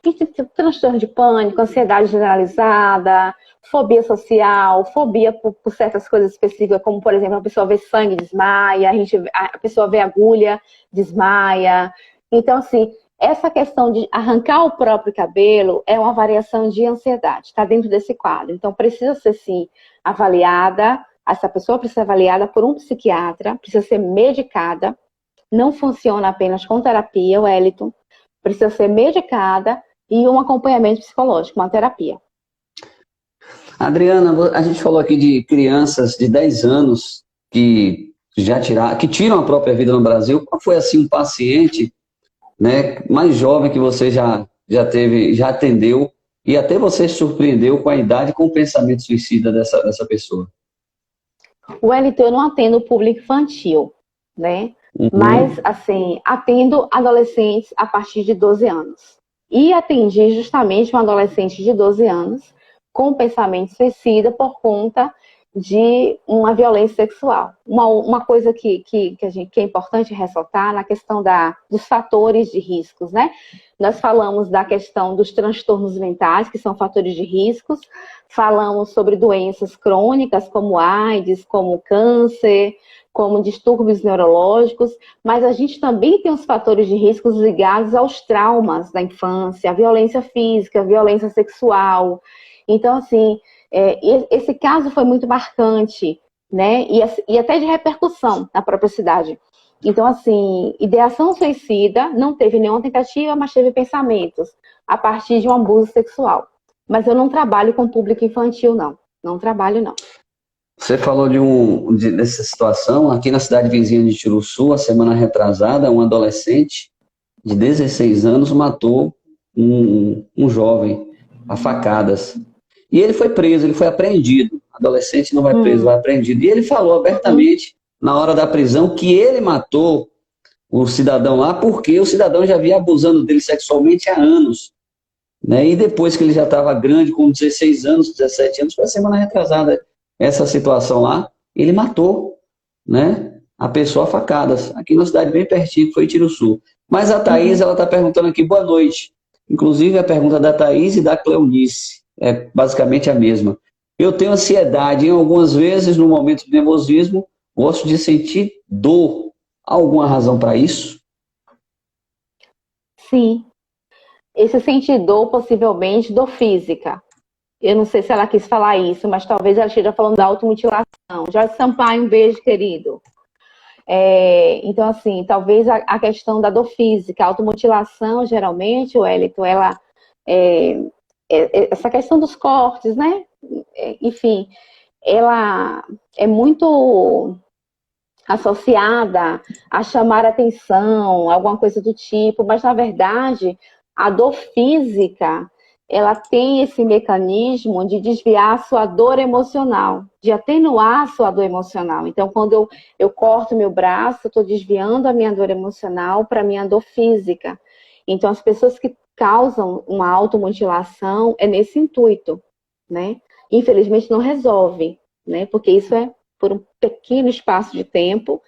A gente tem transtorno de pânico, ansiedade generalizada, fobia social, fobia por certas coisas específicas, como, por exemplo, a pessoa vê sangue, desmaia, a pessoa vê agulha, desmaia. Então, assim, essa questão de arrancar o próprio cabelo é uma variação de ansiedade, está dentro desse quadro. Então, precisa ser, sim, avaliada, essa pessoa precisa ser avaliada por um psiquiatra, precisa ser medicada, não funciona apenas com terapia, Wellington, precisa ser medicada e um acompanhamento psicológico, uma terapia. Adriana, a gente falou aqui de crianças de 10 anos que tiram a própria vida no Brasil. Qual foi assim um paciente, né, mais jovem que você já atendeu e até você se surpreendeu com a idade e com o pensamento suicida dessa pessoa? O Wellington, eu não atendo o público infantil, né? Mas, assim, atendo adolescentes a partir de 12 anos. E atendi justamente um adolescente de 12 anos com pensamento suicida por conta de uma violência sexual. Uma coisa que é importante ressaltar na questão dos fatores de riscos, né? Nós falamos da questão dos transtornos mentais, que são fatores de riscos, falamos sobre doenças crônicas, como AIDS, como câncer, como distúrbios neurológicos, mas a gente também tem os fatores de riscos ligados aos traumas da infância, a violência física, a violência sexual. Então, assim, esse caso foi muito marcante, né? E até de repercussão na própria cidade. Então, assim, ideação suicida, não teve nenhuma tentativa, mas teve pensamentos a partir de um abuso sexual. Mas eu não trabalho com público infantil, não. Não trabalho, não. Você falou dessa situação aqui na cidade vizinha de Tiruçu, a semana retrasada, um adolescente de 16 anos matou um jovem a facadas. E ele foi preso, ele foi apreendido. Adolescente não vai preso, vai apreendido. E ele falou abertamente, na hora da prisão, que ele matou o cidadão lá porque o cidadão já vinha abusando dele sexualmente há anos. Né? E depois que ele já estava grande, com 16 anos, 17 anos, foi a semana retrasada, essa situação lá, ele matou, né, a pessoa a facadas, aqui na cidade bem pertinho, que foi Tiruçu. Mas a Thaís, ela está perguntando aqui, boa noite. Inclusive a pergunta da Thaís e da Cleonice é basicamente a mesma. Eu tenho ansiedade, em algumas vezes, no momento de nervosismo, gosto de sentir dor. Há alguma razão para isso? Sim. Esse sentir dor, possivelmente, dor física. Eu não sei se ela quis falar isso, mas talvez ela esteja falando da automutilação. Jorge Sampaio, um beijo, querido. Então, assim, talvez a questão da dor física, a automutilação, geralmente, Wellington, essa questão dos cortes, né? Enfim, ela é muito associada a chamar atenção, alguma coisa do tipo, mas, na verdade, a dor física, ela tem esse mecanismo de desviar a sua dor emocional, de atenuar a sua dor emocional. Então, quando eu corto meu braço, eu estou desviando a minha dor emocional para a minha dor física. Então, as pessoas que causam uma automutilação é nesse intuito, né? Infelizmente, não resolve, né? Porque isso é por um pequeno espaço de tempo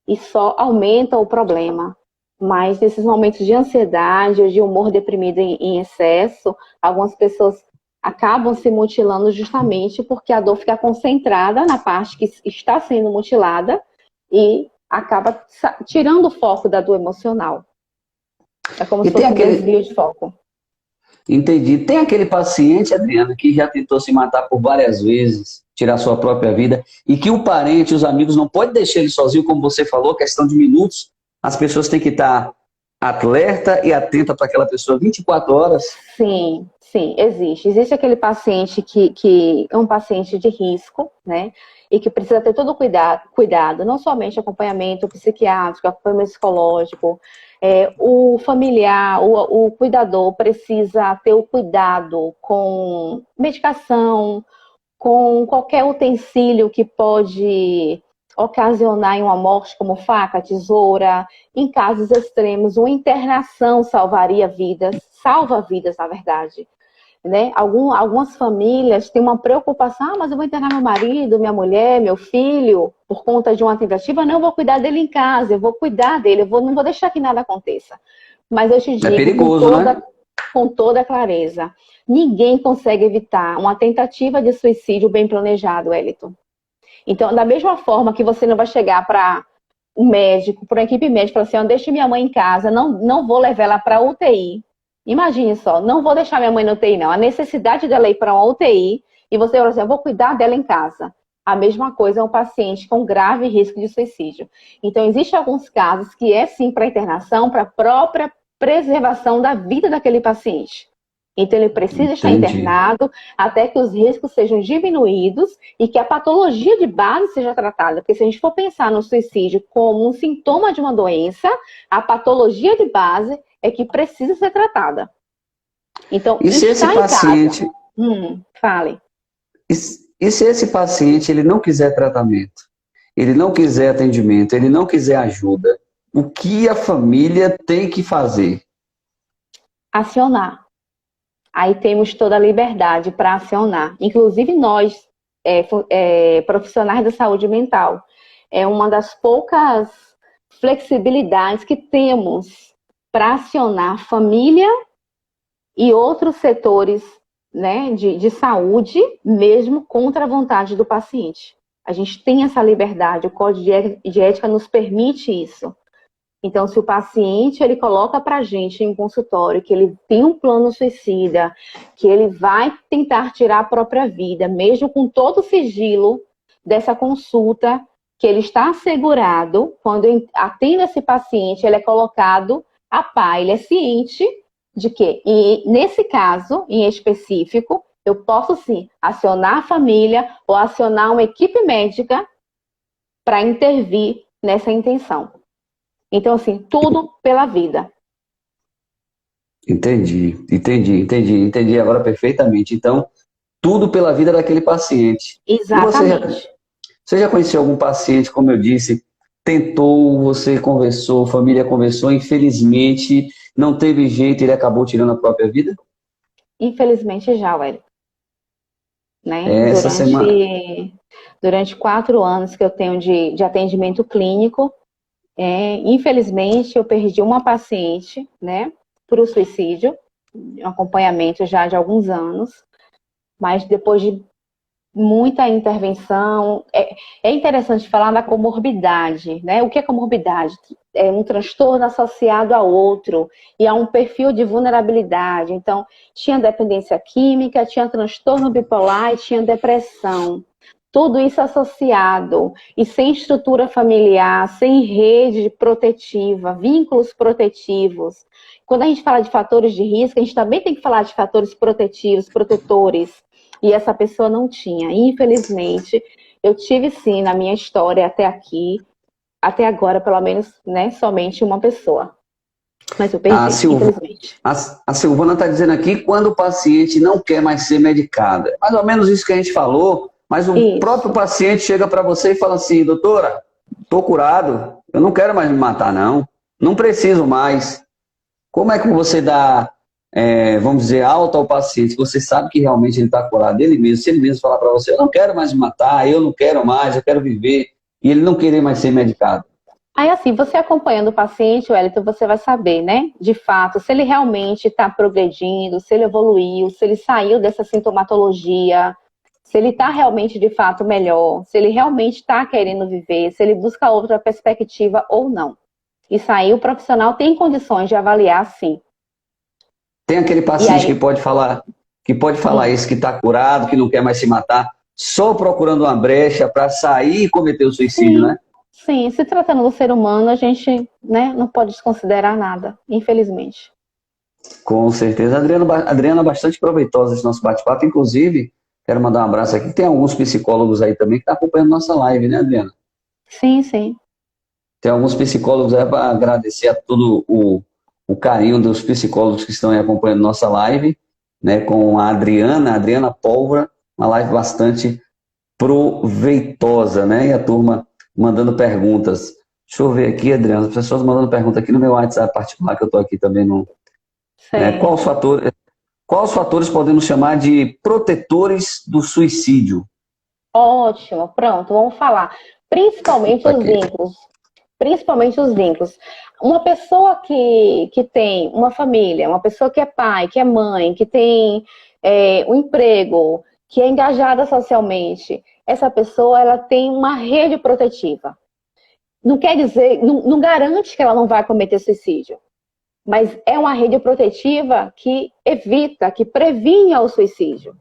e só aumenta o problema. Mas nesses momentos de ansiedade ou de humor deprimido em excesso, algumas pessoas acabam se mutilando justamente porque a dor fica concentrada na parte que está sendo mutilada e acaba tirando o foco da dor emocional. É como se fosse um desvio de foco. Entendi. Tem aquele paciente, Adriana, que já tentou se matar por várias vezes, tirar sua própria vida, e que o parente, os amigos não podem deixar ele sozinho, como você falou, questão de minutos. As pessoas têm que estar alerta e atenta para aquela pessoa 24 horas? Sim, sim, existe. Existe aquele paciente que é um paciente de risco, né? E que precisa ter todo o cuidado, não somente acompanhamento psiquiátrico, acompanhamento psicológico. O familiar, o cuidador precisa ter o cuidado com medicação, com qualquer utensílio que pode ocasionar em uma morte, como faca, tesoura. Em casos extremos, uma internação salvaria vidas, salva vidas, na verdade. Né? Algumas famílias têm uma preocupação, mas eu vou internar meu marido, minha mulher, meu filho, por conta de uma tentativa, não, eu vou cuidar dele em casa, eu vou cuidar dele, não vou deixar que nada aconteça. Mas eu te É digo perigoso, né? com toda clareza, ninguém consegue evitar uma tentativa de suicídio bem planejado, Wellington. Então, da mesma forma que você não vai chegar para um médico, para uma equipe médica, e falar assim, deixa minha mãe em casa, não vou levar ela para UTI. Imagine só, não vou deixar minha mãe na UTI, não. A necessidade dela ir para uma UTI e você fala assim, eu vou cuidar dela em casa. A mesma coisa é um paciente com grave risco de suicídio. Então, existem alguns casos que é sim para internação, para a própria preservação da vida daquele paciente. Então, ele precisa estar internado até que os riscos sejam diminuídos e que a patologia de base seja tratada. Porque se a gente for pensar no suicídio como um sintoma de uma doença, a patologia de base é que precisa ser tratada. Então, e se esse paciente... Fale. E se esse paciente ele não quiser tratamento, ele não quiser atendimento, ele não quiser ajuda, o que a família tem que fazer? Acionar. Aí temos toda a liberdade para acionar. Inclusive nós, profissionais da saúde mental, é uma das poucas flexibilidades que temos para acionar família e outros setores, né, de saúde, mesmo contra a vontade do paciente. A gente tem essa liberdade, o Código de Ética nos permite isso. Então, se o paciente ele coloca para a gente em um consultório que ele tem um plano suicida, que ele vai tentar tirar a própria vida, mesmo com todo o sigilo dessa consulta, que ele está assegurado, quando atende esse paciente, ele é colocado a par, ele é ciente de que, e nesse caso em específico, eu posso sim acionar a família ou acionar uma equipe médica para intervir nessa intenção. Então, assim, tudo pela vida. Entendi agora perfeitamente. Então, tudo pela vida daquele paciente. Exatamente. Você já conheceu algum paciente, como eu disse, tentou, você conversou, a família conversou, infelizmente não teve jeito, ele acabou tirando a própria vida? Infelizmente já, Wellington. Né? Essa semana. Durante 4 anos que eu tenho de atendimento clínico, infelizmente eu perdi uma paciente, né, por suicídio, um acompanhamento já de alguns anos, mas depois de muita intervenção. É interessante falar da comorbidade, né? O que é comorbidade? É um transtorno associado a outro e a um perfil de vulnerabilidade. Então, tinha dependência química, tinha transtorno bipolar e tinha depressão. Tudo isso associado e sem estrutura familiar, sem rede protetiva, vínculos protetivos. Quando a gente fala de fatores de risco, a gente também tem que falar de fatores protetivos, protetores. E essa pessoa não tinha. Infelizmente, eu tive sim na minha história até aqui, até agora, pelo menos, né, somente uma pessoa. Mas eu perdi, infelizmente. A Silvana está dizendo aqui quando o paciente não quer mais ser medicada. Mais ou menos isso que a gente falou, mas o próprio paciente chega para você e fala assim, doutora, estou curado, eu não quero mais me matar não, não preciso mais. Como é que você dá... vamos dizer, alta ao paciente, você sabe que realmente ele está curado dele mesmo, se ele mesmo falar para você, eu não quero mais me matar, eu não quero mais, eu quero viver, e ele não querer mais ser medicado. Aí assim, você acompanhando o paciente, Wellington, você vai saber, né, de fato, se ele realmente está progredindo, se ele evoluiu, se ele saiu dessa sintomatologia, se ele está realmente de fato melhor, se ele realmente está querendo viver, se ele busca outra perspectiva ou não. Isso aí o profissional tem condições de avaliar, sim. Tem aquele paciente que pode falar isso, que está curado, que não quer mais se matar, só procurando uma brecha para sair e cometer o suicídio, né? Sim, se tratando do ser humano, a gente, né, não pode desconsiderar nada, infelizmente. Com certeza. Adriana, bastante proveitosa esse nosso bate-papo. Inclusive, quero mandar um abraço aqui. Tem alguns psicólogos aí também que estão acompanhando nossa live, né, Adriana? Sim, sim. Tem alguns psicólogos aí para agradecer a todo o carinho dos psicólogos que estão aí acompanhando nossa live, né, com a Adriana Pólvora, uma live bastante proveitosa, né? E a turma mandando perguntas. Deixa eu ver aqui, Adriana, as pessoas mandando pergunta aqui no meu WhatsApp particular, que eu estou aqui também no. Né, Certo. quais fatores podemos chamar de protetores do suicídio? Ótimo, pronto, vamos falar. Principalmente Tá os aqui. vínculos. Principalmente os vínculos. Uma pessoa que tem uma família, uma pessoa que é pai, que é mãe, que tem um emprego, que é engajada socialmente, essa pessoa ela tem uma rede protetiva. Não quer dizer, não garante que ela não vai cometer suicídio, mas é uma rede protetiva que evita, que previne o suicídio.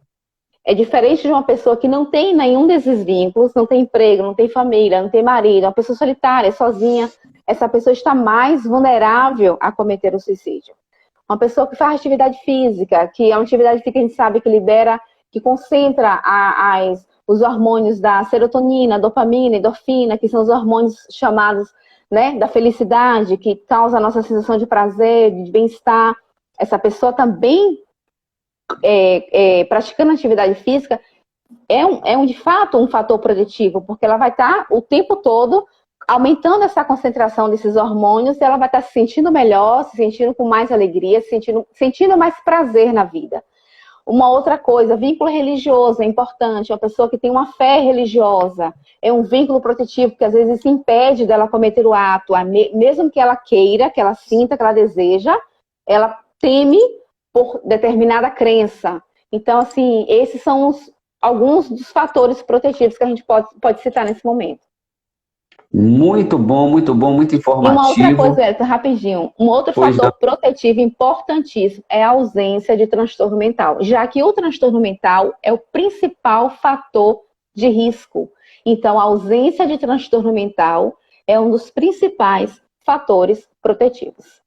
É diferente de uma pessoa que não tem nenhum desses vínculos, não tem emprego, não tem família, não tem marido, é uma pessoa solitária, sozinha. Essa pessoa está mais vulnerável a cometer o suicídio. Uma pessoa que faz atividade física, que é uma atividade física que a gente sabe que libera, que concentra os hormônios da serotonina, dopamina, endorfina, que são os hormônios chamados, né, da felicidade, que causa a nossa sensação de prazer, de bem-estar. Essa pessoa também praticando atividade física de fato um fator produtivo, porque ela vai estar o tempo todo aumentando essa concentração desses hormônios e ela vai estar se sentindo melhor, se sentindo com mais alegria, sentindo mais prazer na vida. Uma outra coisa, vínculo religioso é importante. Uma pessoa que tem uma fé religiosa é um vínculo protetivo que às vezes se impede dela cometer o ato, mesmo que ela queira, que ela sinta, que ela deseja, ela teme por determinada crença. Então, assim, esses são alguns dos fatores protetivos que a gente pode citar nesse momento. Muito bom, muito bom, muito E uma outra informativo. coisa, rapidinho, um outro Pois fator não. protetivo importantíssimo é a ausência de transtorno mental, já que o transtorno mental é o principal fator de risco. Então, a ausência de transtorno mental é um dos principais fatores protetivos.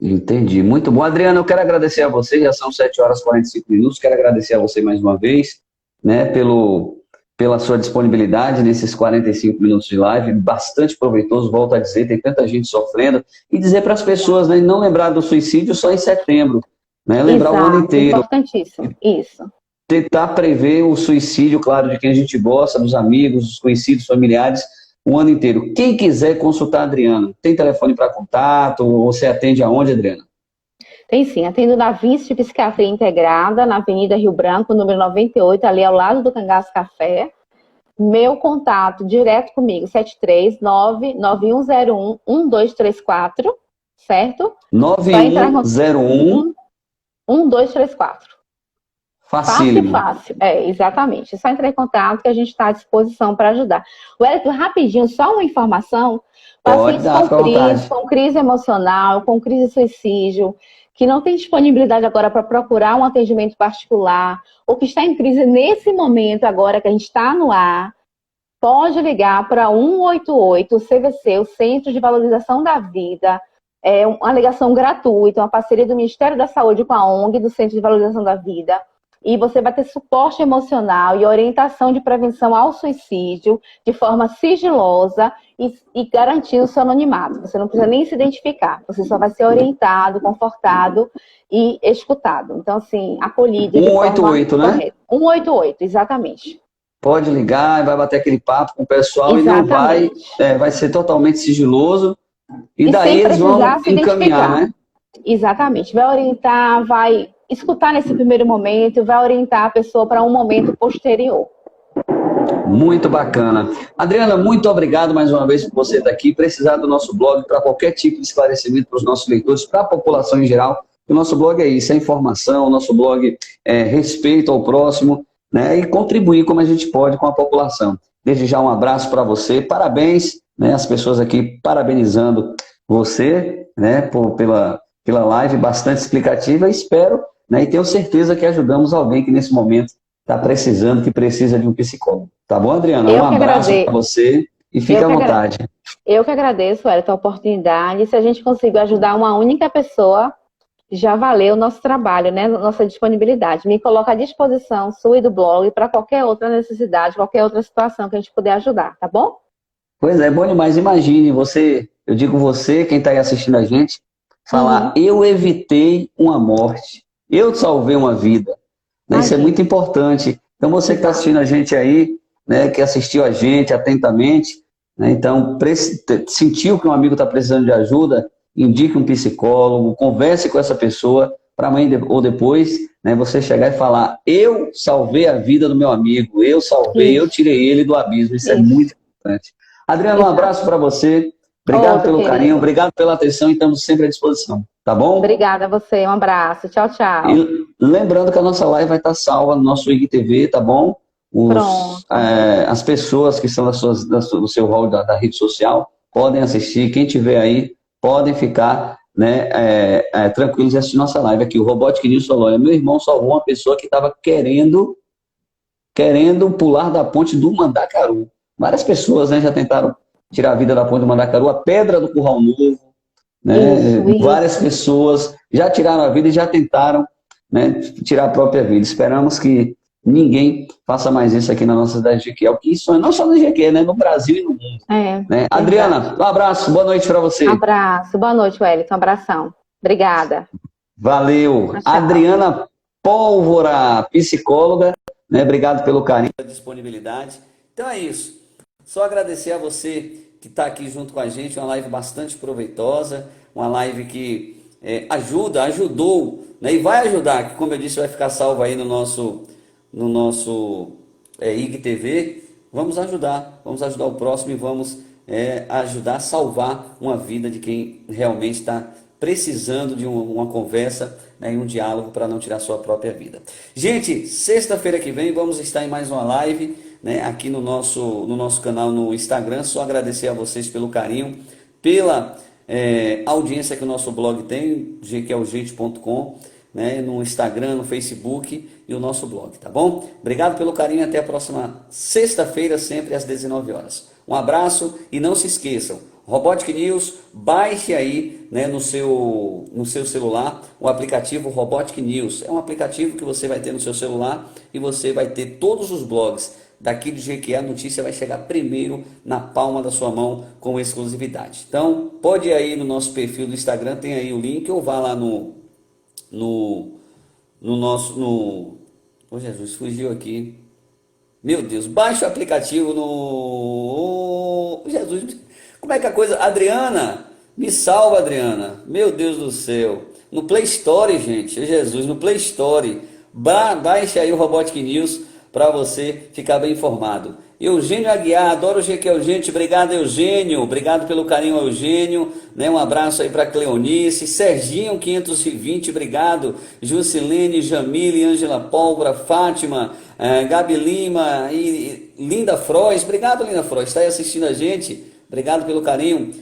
Entendi. Muito bom. Adriana, eu quero agradecer a você, já são 7 horas e 45 minutos. Quero agradecer a você mais uma vez, né, pela sua disponibilidade nesses 45 minutos de live, bastante proveitoso, volto a dizer, tem tanta gente sofrendo. E dizer para as pessoas, né, não lembrar do suicídio só em setembro, né, lembrar o ano Exato, inteiro. importantíssimo. Isso. Tentar prever o suicídio, claro, de quem a gente gosta, dos amigos, dos conhecidos, familiares, o ano inteiro. Quem quiser consultar a Adriana, tem telefone para contato? Você atende aonde, Adriana? Tem sim, atendo na Vinci de Psiquiatria Integrada, na Avenida Rio Branco, número 98, ali ao lado do Cangaço Café. Meu contato direto comigo, 739-9101-1234, certo? Só entrar em 9101. 1234. Fácil, Facílimo. fácil. Exatamente. É só entrar em contato que a gente está à disposição para ajudar. Wellington, rapidinho, só uma informação. Pode Pacientes dar, fica à vontade. com crise emocional, com crise de suicídio, que não tem disponibilidade agora para procurar um atendimento particular, ou que está em crise nesse momento agora que a gente está no ar, pode ligar para 188, o CVC, o Centro de Valorização da Vida. É uma ligação gratuita, uma parceria do Ministério da Saúde com a ONG, do Centro de Valorização da Vida. E você vai ter suporte emocional e orientação de prevenção ao suicídio de forma sigilosa e garantindo o seu anonimato. Você não precisa nem se identificar, você só vai ser orientado, confortado e escutado. Então, assim, acolhido de forma 188, né? correta. 188, exatamente. Pode ligar, vai bater aquele papo com o pessoal e não vai, Exatamente. vai ser totalmente sigiloso. E E daí sem eles vão precisar se encaminhar, identificar. né? Exatamente. Vai orientar, vai escutar nesse primeiro momento, vai orientar a pessoa para um momento posterior. Muito bacana. Adriana, muito obrigado mais uma vez por você estar aqui. Precisar do nosso blog para qualquer tipo de esclarecimento para os nossos leitores, para a população em geral. O nosso blog é isso, é informação, o nosso blog é respeito ao próximo, né? E contribuir como a gente pode com a população. Desde já um abraço para você, parabéns, né? As pessoas aqui parabenizando você, né? Pela live bastante explicativa. Espero, né? E tenho certeza que ajudamos alguém que nesse momento está precisando, que precisa de um psicólogo. Tá bom, Adriana? Um Eu que abraço para agradeço. você E fique à vontade. Eu que agradeço, Wellington, a oportunidade. Se a gente conseguir ajudar uma única pessoa, já valeu o nosso trabalho, né? Nossa disponibilidade. Me coloca à disposição sua e do blog para qualquer outra necessidade, qualquer outra situação que a gente puder ajudar, tá bom? Pois é, bom demais. Imagine você, eu digo você, quem está aí assistindo a gente, falar, eu evitei uma morte, eu salvei uma vida. Né? Isso é muito importante. Então você que está assistindo a gente aí, né, que assistiu a gente atentamente, né, então sentiu que um amigo está precisando de ajuda, indique um psicólogo, converse com essa pessoa, para amanhã ou depois, né, você chegar e falar, eu salvei a vida do meu amigo, eu salvei, eu tirei ele do abismo. Isso é muito importante. Adriana, um abraço para você. Obrigado pelo carinho, obrigado pela atenção e estamos sempre à disposição, tá bom? Obrigada a você, um abraço, tchau, tchau. E lembrando que a nossa live vai estar salva no nosso IGTV, tá bom? As pessoas que são do seu rol da rede social podem assistir, quem tiver aí, podem ficar, né, tranquilos e assistir nossa live aqui. O Robotic News falou, meu irmão salvou uma pessoa que estava querendo pular da ponte do Mandacaru. Várias pessoas, né, já tentaram tirar a vida da ponte do Mandacaru, a Pedra do Curral Novo, né? Várias pessoas já tiraram a vida e já tentaram, né, tirar a própria vida. Esperamos que ninguém faça mais isso aqui na nossa cidade de Jequié, que isso não só no Jequié, né, no Brasil e no mundo. Né? Adriana, um abraço, boa noite para você. Abraço, boa noite, Wellington, um abração. Obrigada. Valeu. Tchau. Adriana Pólvora, psicóloga, né? Obrigado pelo carinho e disponibilidade. Então é isso. Só agradecer a você que está aqui junto com a gente, uma live bastante proveitosa, uma live que ajudou, né? E vai ajudar, que como eu disse, vai ficar salvo aí no nosso IGTV. Vamos ajudar o próximo e vamos ajudar a salvar uma vida de quem realmente está precisando de uma conversa, né, e um diálogo para não tirar sua própria vida. Gente, sexta-feira que vem vamos estar em mais uma live, né, aqui no nosso canal no Instagram. Só agradecer a vocês pelo carinho, pela audiência que o nosso blog tem, jequieljeito.com, né, no Instagram, no Facebook e o nosso blog, tá bom? Obrigado pelo carinho e até a próxima sexta-feira, sempre às 19 horas. Um abraço e não se esqueçam, Robotic News, baixe aí, né, no seu celular o aplicativo Robotic News. É um aplicativo que você vai ter no seu celular e você vai ter todos os blogs daqui de Jequié. A notícia vai chegar primeiro na palma da sua mão com exclusividade. Então, pode ir aí no nosso perfil do Instagram, tem aí o link, ou vá lá no oh, Jesus, fugiu aqui. Meu Deus, baixa o aplicativo no... Jesus, como é que a coisa... Adriana, me salva, Adriana. Meu Deus do céu. No Play Store, gente. Jesus, no Play Store. Baixe aí o Robotic News para você ficar bem informado. Eugênio Aguiar, adoro o Jequié, gente. Obrigado, Eugênio. Obrigado pelo carinho, Eugênio. Né? Um abraço aí para Cleonice. Serginho 520, obrigado. Juscelene, Jamile, Ângela Pólvora, Fátima, Gabi Lima e Linda Frois. Obrigado, Linda Frois. Está aí assistindo a gente. Obrigado pelo carinho.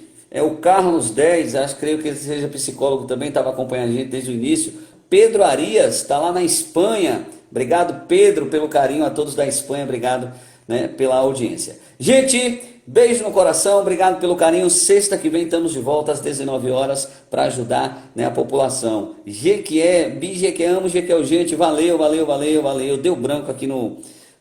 O Carlos 10, creio que ele seja psicólogo também, estava acompanhando a gente desde o início. Pedro Arias, está lá na Espanha. Obrigado, Pedro, pelo carinho, a todos da Espanha. Obrigado, né, pela audiência. Gente, beijo no coração, obrigado pelo carinho. Sexta que vem estamos de volta às 19 horas para ajudar, né, a população. Jequié, amo Jequié, gente. Valeu. Deu branco aqui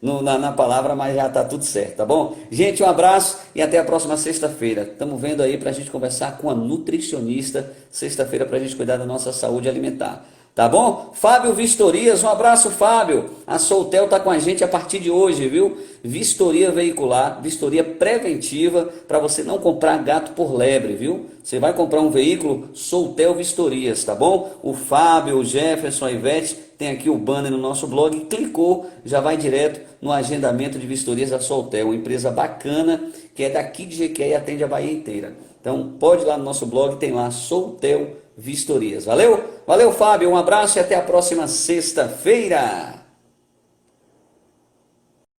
na palavra, mas já tá tudo certo, tá bom? Gente, um abraço e até a próxima sexta-feira. Estamos vendo aí para a gente conversar com a nutricionista sexta-feira para a gente cuidar da nossa saúde alimentar. Tá bom? Fábio Vistorias, um abraço, Fábio. A Soltel tá com a gente a partir de hoje, viu? Vistoria veicular, vistoria preventiva, para você não comprar gato por lebre, viu? Você vai comprar um veículo, Soltel Vistorias, tá bom? O Fábio, o Jefferson, a Ivete, tem aqui o banner no nosso blog, clicou, já vai direto no agendamento de vistorias da Soltel, uma empresa bacana, que é daqui de Jequié e atende a Bahia inteira. Então, pode ir lá no nosso blog, tem lá Soltel Vistorias. Valeu, Fábio, um abraço e até a próxima sexta-feira.